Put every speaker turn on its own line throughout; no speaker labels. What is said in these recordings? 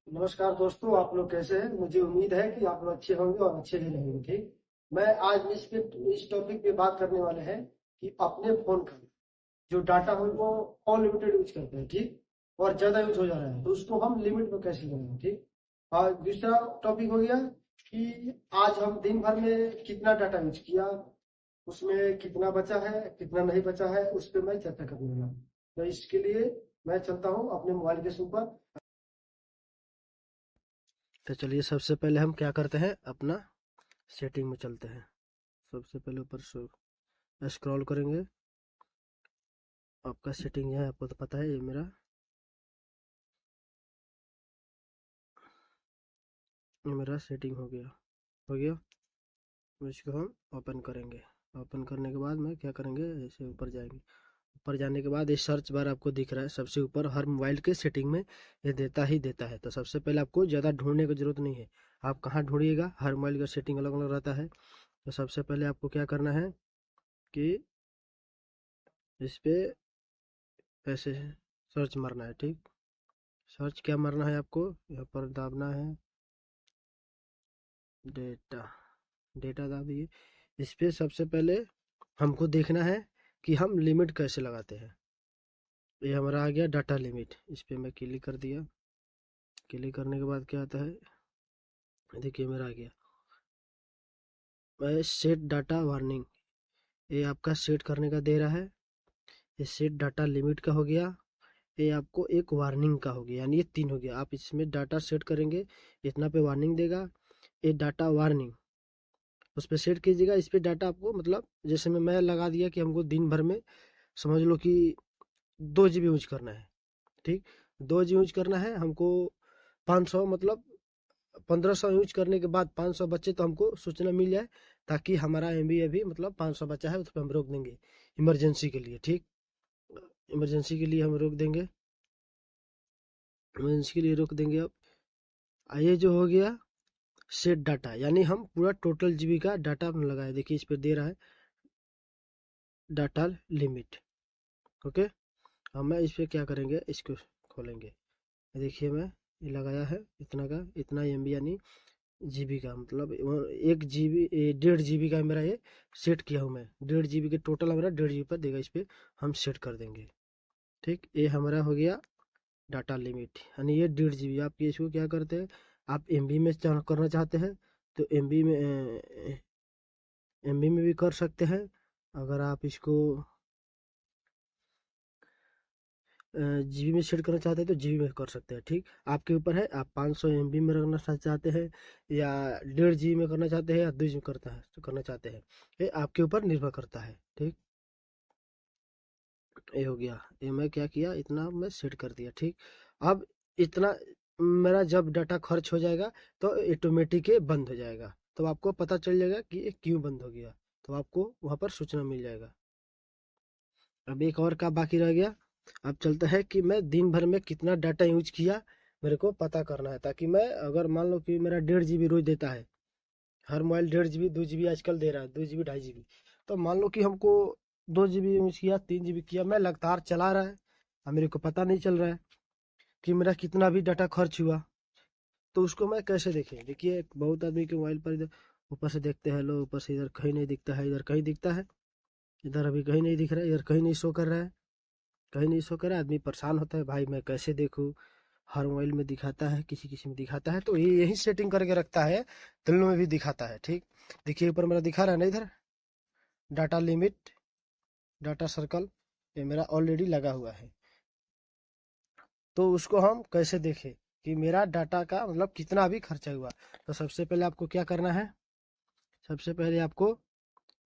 नमस्कार दोस्तों, आप लोग कैसे हैं? मुझे उम्मीद है कि आप लोग अच्छे होंगे और अच्छे ही रहेंगे। ठीक। मैं आज इस टॉपिक पे बात करने वाले हैं कि अपने फोन का जो डाटा हो वो अनलिमिटेड यूज करते हैं। ठीक। और ज्यादा यूज हो जा रहा है तो उसको हम लिमिट में कैसे करेंगे। ठीक। और दूसरा टॉपिक हो गया कि आज हम दिन भर में कितना डाटा यूज किया, उसमें कितना बचा है कितना नहीं बचा है, उस पर मैं चर्चा करूंगा। तो इसके लिए मैं चलता हूँ अपने मोबाइल के ऊपर। तो चलिए, सबसे पहले हम क्या करते हैं, अपना सेटिंग में चलते हैं। सबसे पहले ऊपर स्क्रॉल करेंगे। आपका सेटिंग है, आपको तो पता है, ये मेरा सेटिंग हो गया। तो इसको हम ओपन करेंगे। ओपन करने के बाद में क्या करेंगे, ऐसे ऊपर जाएंगे। ऊपर जाने के बाद ये सर्च बार आपको दिख रहा है सबसे ऊपर, हर मोबाइल के सेटिंग में ये देता ही देता है। तो सबसे पहले आपको ज़्यादा ढूंढने की जरूरत नहीं है। आप कहाँ ढूंढिएगा, हर मोबाइल का सेटिंग अलग अलग रहता है। तो सबसे पहले आपको क्या करना है कि इस पे ऐसे सर्च मारना है। ठीक। सर्च क्या मारना है आपको, यहाँ पर दाबना है डेटा। डेटा दाबिए। इस पे सबसे पहले हमको देखना है कि हम लिमिट कैसे लगाते हैं। ये हमारा आ गया डाटा लिमिट। इस पे मैं क्लिक कर दिया। क्लिक करने के बाद क्या आता है, देखिए मेरा आ गया मैं सेट डाटा वार्निंग। ये आपका सेट करने का दे रहा है। ये सेट डाटा लिमिट का हो गया, ये आपको एक वार्निंग का हो गया, यानी ये तीन हो गया। आप इसमें डाटा सेट करेंगे, इतना पे वार्निंग देगा। ये डाटा वार्निंग उस पर सेट कीजिएगा। इस पे डाटा आपको मतलब जैसे मैं लगा दिया कि हमको दिन भर में समझ लो कि 2 GB यूज करना है। ठीक। 2 GB यूज करना है हमको। 500 मतलब 1500 यूज करने के बाद 500 बच्चे तो हमको सूचना मिल जाए, ताकि हमारा MB अभी मतलब 500 बचा है, उस पर हम रोक देंगे इमरजेंसी के लिए। ठीक। इमरजेंसी के लिए हम रोक देंगे। इमरजेंसी के लिए रोक देंगे। अब ये जो हो गया सेट डाटा, यानी हम पूरा टोटल GB का डाटा हम लगाए। देखिए इस पर दे रहा है डाटा लिमिट। ओके। अब मैं इस पे क्या करेंगे, इसको खोलेंगे। देखिए मैं ये लगाया है इतना का, इतना MB यानी GB का, मतलब 1 GB 1.5 GB का मेरा ये सेट किया हूँ मैं। 1.5 GB के टोटल हमारा 1.5 GB पर देगा। इस पे हम सेट कर देंगे। ठीक। ये हमारा हो गया डाटा लिमिट, यानी ये 1.5 GB। आप इसको क्या करते हैं, आप MB में करना चाहते हैं तो MB में भी कर सकते हैं। अगर आप इसको GB में सेट करना चाहते हैं तो GB में कर सकते हैं। ठीक। आपके ऊपर है, आप 500 MB में रखना चाहते हैं या 1.5 GB में करना चाहते हैं या 2 GB में करना चाहते हैं, ये आपके ऊपर निर्भर करता है। ठीक। ये हो गया। ये मैं क्या किया, इतना मैं सेट कर दिया। ठीक। अब इतना मेरा जब डाटा खर्च हो जाएगा तो ऑटोमेटिक ये बंद हो जाएगा। तो आपको पता चल जाएगा कि ये क्यों बंद हो गया, तो आपको वहां पर सूचना मिल जाएगा। अब एक और का बाकी रह गया। अब चलता है कि मैं दिन भर में कितना डाटा यूज किया, मेरे को पता करना है। ताकि मैं, अगर मान लो कि मेरा 1.5 GB रोज देता है, हर मोबाइल 1.5 GB 2 GB आजकल दे रहा है, 2 GB 2.5 GB। तो मान लो कि हमको 2 GB यूज किया, 3 GB किया, मैं लगातार चला रहा है और मेरे को पता नहीं चल रहा है कि मेरा कितना भी डाटा खर्च हुआ। तो उसको मैं कैसे देखें, देखिए बहुत आदमी के मोबाइल पर इधर ऊपर से देखते हैं लोग, ऊपर से इधर कहीं नहीं दिखता है, इधर कहीं दिखता है, इधर अभी कहीं नहीं दिख रहा है, इधर कहीं नहीं शो कर रहा है, कहीं नहीं शो कर रहा है। आदमी परेशान होता है, भाई मैं कैसे देखूं, हर मोबाइल में दिखाता है, किसी किसी में दिखाता है, तो ये यही सेटिंग करके रखता है, दोनों में भी दिखाता है। ठीक। देखिए ऊपर मेरा दिखा रहा है ना, इधर डाटा लिमिट, डाटा सर्कल, ये मेरा ऑलरेडी लगा हुआ है। तो उसको हम कैसे देखें कि मेरा डाटा का मतलब कितना भी खर्चा हुआ। तो सबसे पहले आपको क्या करना है, सबसे पहले आपको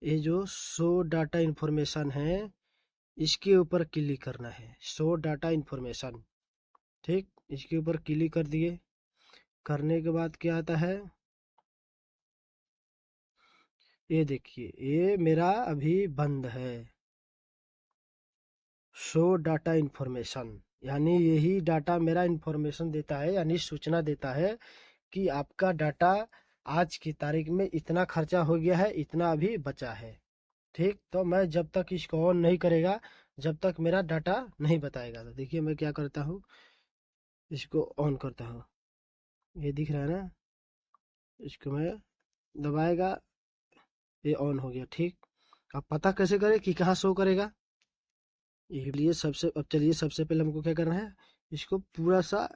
ये जो शो डाटा इंफॉर्मेशन है, इसके ऊपर क्लिक करना है, शो डाटा इंफॉर्मेशन। ठीक। इसके ऊपर क्लिक कर दिए। करने के बाद क्या आता है, ये देखिए ये मेरा अभी बंद है, शो डाटा इंफॉर्मेशन। यानी यही डाटा मेरा इंफॉर्मेशन देता है, यानी सूचना देता है कि आपका डाटा आज की तारीख में इतना खर्चा हो गया है, इतना अभी बचा है। ठीक। तो मैं जब तक इसको ऑन नहीं करेगा, जब तक मेरा डाटा नहीं बताएगा। तो देखिए मैं क्या करता हूँ, इसको ऑन करता हूँ। ये दिख रहा है ना, इसको मैं दबाएगा, ये ऑन हो गया। ठीक, अब पता कैसे करें कि कहाँ शो करेगा? ये लिए सबसे, अब चलिए सबसे पहले हमको क्या करना है, इसको पूरा सा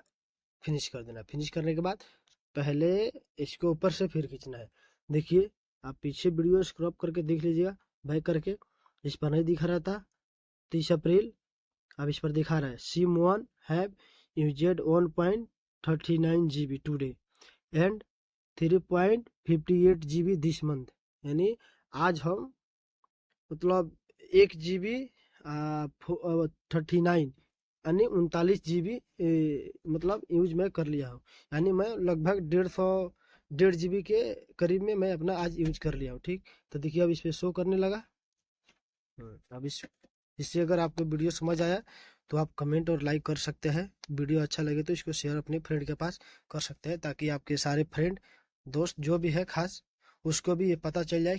फिनिश कर देना। फिनिश करने के बाद पहले इसको ऊपर से फिर खींचना है। देखिए, आप पीछे वीडियो स्क्रॉप करके देख लीजिएगा, बैक करके। इस पर नहीं दिखा रहा था 30 अप्रैल, अब इस पर दिखा रहा है SIM one have used 1.39 GB today and 3.58 GB this month. यानी आज हम, मतलब 1 GB 39, यानी 39 GB मतलब यूज मैं कर लिया हूँ। यानी मैं लगभग 150 के करीब में मैं अपना आज यूज कर लिया हूँ। ठीक, तो देखिए अब इस पे शो करने लगा। अब इससे अगर आपको वीडियो समझ आया तो आप कमेंट और लाइक कर सकते हैं। वीडियो अच्छा लगे तो इसको शेयर अपने फ्रेंड के पास कर सकते हैं, ताकि आपके सारे फ्रेंड दोस्त जो भी है खास, उसको भी ये पता चल जाए